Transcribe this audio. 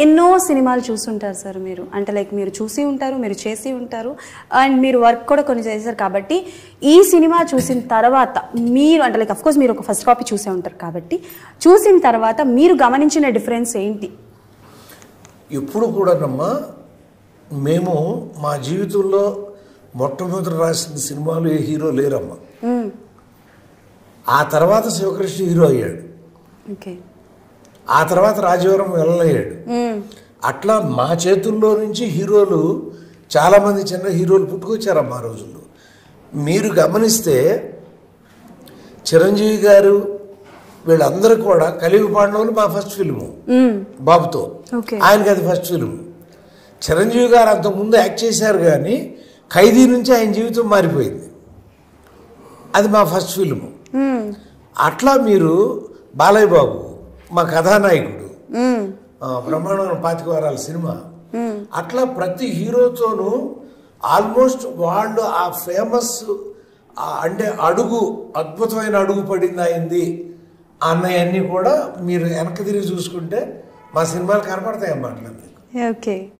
ఎన్నో సినిమాలు చూసుంటారు సార్ మీరు. అంటే లైక్ మీరు చూసి ఉంటారు, మీరు చేసి ఉంటారు, అండ్ మీరు వర్క్ కూడా కొన్ని చేశారు. కాబట్టి ఈ సినిమా చూసిన తర్వాత మీరు అంటే లైక్ అఫ్కోర్స్ మీరు ఒక ఫస్ట్ కాపీ చూసే ఉంటారు కాబట్టి చూసిన తర్వాత మీరు గమనించిన డిఫరెన్స్ ఏంటి? ఎప్పుడు కూడానమ్మా మేము మా జీవితంలో మొట్టమొదటి రాసిన సినిమాలు ఏ హీరో లేరమ్మా. ఆ తర్వాత శివకృష్ణ హీరో అయ్యాడు, ఆ తర్వాత రాజవరం వెళ్ళయ్యాడు. అట్లా మా చేతుల్లో నుంచి హీరోలు చాలామంది చిన్న హీరోలు పుట్టుకొచ్చారమ్మా ఆ రోజుల్లో. మీరు గమనిస్తే చిరంజీవి గారు వీళ్ళందరూ కూడా కలియుగ పాండవులు మా ఫస్ట్ ఫిల్ము బాబుతో, ఆయనకి అది ఫస్ట్ ఫిల్ము. చిరంజీవి గారు అంతకుముందు యాక్ట్ చేశారు కానీ ఖైదీ నుంచి ఆయన జీవితం మారిపోయింది, అది మా ఫస్ట్ ఫిల్ము. అట్లా మీరు బాలయ్య బాబు మా కథానాయకుడు, బ్రహ్మాండమైన 25 వారాల సినిమా. అట్లా ప్రతి హీరోతోనూ ఆల్మోస్ట్ వాళ్ళు ఆ ఫేమస్ అంటే అడుగు అద్భుతమైన అడుగు పడింది అయింది అన్నవన్నీ కూడా మీరు వెనక్కి తిరిగి చూసుకుంటే మా సినిమాలు కనపడతాయి అన్నమాట. ఓకే.